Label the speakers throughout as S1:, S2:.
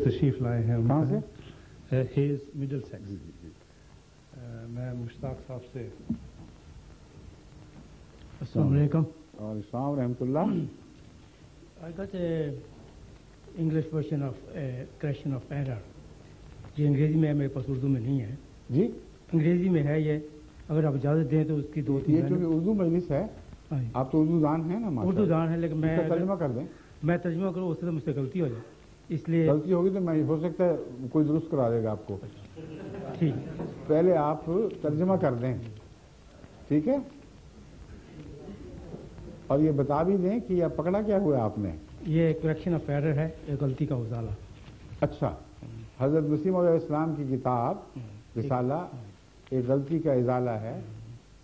S1: तशरीफ़ लाए हैं।
S2: कहाँ से?
S1: हेज़ मिडल सेक्स। मैं मुश्ताक साहब से
S3: अस्सलाम वालेकुम।
S2: और इस्लाम रहमतुल्लाह।
S3: I got a English version of correction of error. ये अंग्रेजी में है, मेरे पास उर्दू में नहीं है।
S2: जी
S3: अंग्रेजी में है ये, अगर आप इजाज़त दें तो उसकी दो तीन।
S2: ये जो उर्दू मजलिस है, आप तो उर्दू दान है ना?
S3: उर्दू दान है, लेकिन मैं
S2: तर्जुमा कर दें।
S3: मैं तर्जुमा करूँ उससे तो मुझसे गलती हो जाए, इसलिए
S2: गलती होगी तो मैं हो सकता है कोई दुरुस्त करा देगा आपको।
S3: ठीक,
S2: पहले आप तर्जुमा कर दें, ठीक है? और ये बता भी दें कि यह पकड़ा क्या हुआ आपने?
S3: ये करेक्शन ऑफ एरर है, ये गलती का उजाला।
S2: अच्छा, हजरत मसीह मौद इस्लाम की किताब रिसाला एक गलती का इजाला है।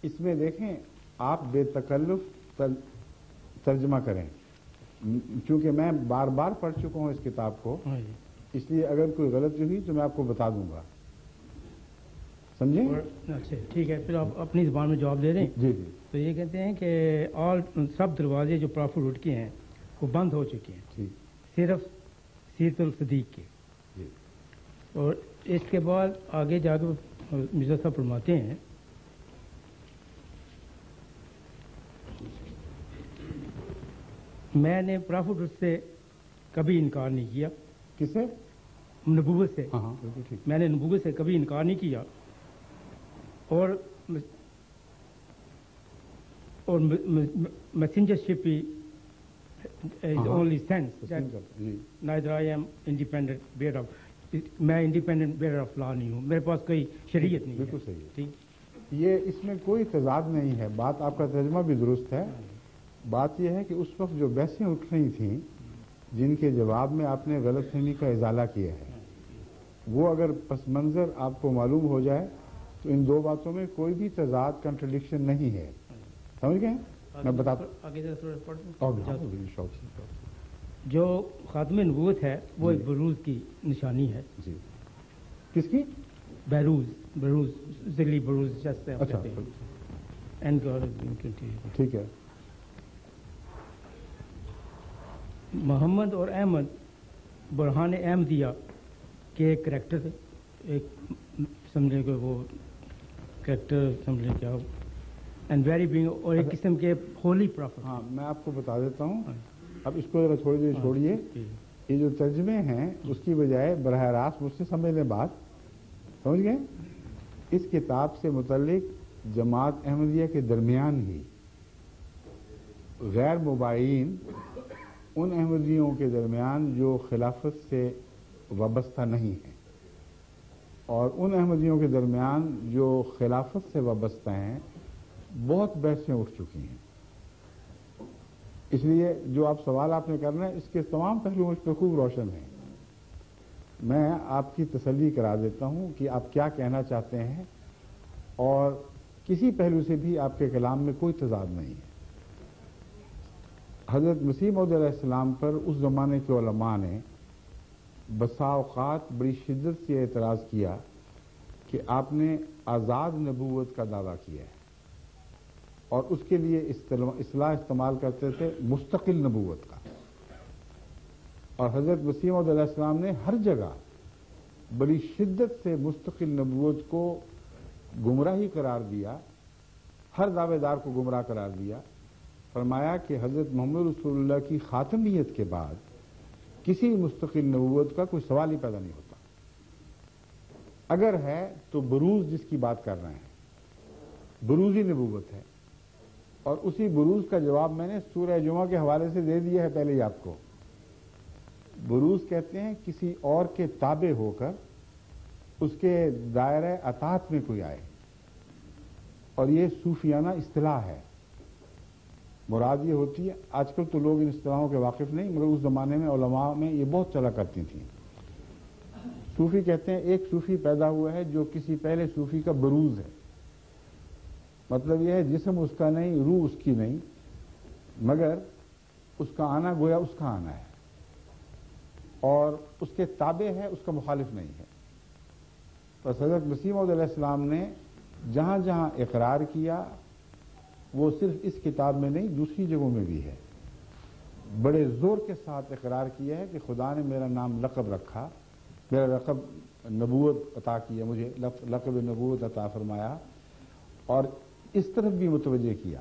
S2: इसमें देखें, आप बेतकल्लुफ तर्जुमा करें। चूंकि मैं बार बार पढ़ चुका हूं इस किताब को, इसलिए अगर कोई गलती हुई तो मैं आपको बता दूंगा, समझे?
S3: अच्छा ठीक है, फिर आप अपनी ज़बान में जवाब दे दें।
S2: जी जी।
S3: तो ये कहते हैं कि सब दरवाजे जो प्रॉफिट रूट के हैं वो बंद हो चुके हैं,
S2: ठीक,
S3: सिर्फ सीरतुल सदीक के।
S2: जी।
S3: और इसके बाद आगे जाकर मिर्ज़ा साहब फरमाते हैं, मैंने प्रॉफिट रूट से कभी इनकार नहीं किया।
S2: किसे?
S3: नबूवत से।
S2: हाँ बिल्कुल ठीक।
S3: मैंने नबूवत से कभी इनकार नहीं किया, और मैसेंजरशिप is only sense that neither I am independent bearer of, मैं इंडिपेंडेंट बेयर ऑफ लॉ नहीं हूँ, मेरे पास कोई शरीयत नहीं है।
S2: बिल्कुल सही है।
S3: ठीक,
S2: ये इसमें कोई तजाद नहीं है, बात आपका तर्जुमा भी दुरुस्त है। बात यह है कि उस वक्त जो बहसें उठ रही थीं, जिनके जवाब में आपने गलतफहमी का इजाला किया है, वो अगर पस मंज़र आपको मालूम हो जाए तो इन दो बातों में कोई भी तजाद कंट्रडिक्शन नहीं है। समझ गए? मैं बताता हूँ।
S3: जो खात्मे नबूवत है वो एक बरूज की निशानी है।
S2: जी। किसकी?
S3: बरूज जिली बरूज जैसे।
S2: अच्छा, ठीक है।
S3: मोहम्मद और अहमद बुरहान अहमदिया के एक करेक्टर थे, एक समझे को वो करेक्टर समझे क्या, एंड वेरी बिंग, और एक किस्म के होली प्रॉफिट।
S2: हाँ, मैं आपको बता देता हूँ। अब इसको जरा थोड़ी देर छोड़िए। ये जो तर्जमे हैं उसकी बजाय बराह रास्त मुझसे समझ लें बात, समझ गए? इस किताब से मुतल्लिक जमात अहमदिया के दरमियान ही गैर मुबाइन उन अहमदियों के दरमियान जो खिलाफत से वाबस्ता नहीं है, और उन अहमदियों के दरमियान जो खिलाफत से वाबस्ता हैं, बहुत बहसें उठ चुकी हैं। इसलिए जो आप सवाल आपने करना है, इसके तमाम पहलू मुझ पर खूब रोशन हैं। मैं आपकी तसल्ली करा देता हूं कि आप क्या कहना चाहते हैं, और किसी पहलू से भी आपके कलाम में कोई तजाद नहीं है। हजरत मसीह मौऊद अलैहिस्सलाम पर उस जमाने के उलमा ने बसा औक़ात बड़ी शिद्दत से एतराज़ किया कि आपने आज़ाद नबूवत का दावा किया है, और उसके लिए इस्लाह इस्तेमाल करते थे मुस्तकिल नबूवत का। और हजरत मसीह मौऊद अलैहिस्सलाम ने हर जगह बड़ी शिद्दत से मुस्तकिल नबूवत को गुमराही करार दिया, हर दावेदार को गुमराह करार दिया। फरमाया कि हजरत मोहम्मद रसूलुल्लाह की खातमियत के बाद किसी मुस्तकिल नबूवत का कोई सवाल ही पैदा नहीं होता। अगर है तो बरूज जिसकी बात कर रहे हैं, बरूजी नबूवत है, और उसी बरूज का जवाब मैंने सूरह जुमा के हवाले से दे दिया है पहले ही आपको। बरूज कहते हैं किसी और के ताबे होकर उसके दायरे अतात में कोई आए, और ये सूफियाना इस्तिलाह है। मुराद ये होती है, आजकल तो लोग इन इस्तिलाहों के वाकिफ नहीं, मगर उस जमाने में उलमा में ये बहुत चला करती थी। सूफी कहते हैं एक सूफी पैदा हुआ है जो किसी पहले सूफी का बरूज है। मतलब यह है जिस्म उसका नहीं, रूह उसकी नहीं, मगर उसका आना गोया उसका आना है, और उसके ताबे है, उसका मुखालिफ नहीं है। बस हज़रत मसीह मौऊद अलैहिस्सलाम ने जहां जहां इकरार किया, वो सिर्फ इस किताब में नहीं दूसरी जगहों में भी है, बड़े जोर के साथ इकरार किया है कि खुदा ने मेरा नाम लक़ब रखा میرا لقب نبوت عطا کیا، مجھے لقب نبوت عطا فرمایا، اور اس طرف بھی متوجہ کیا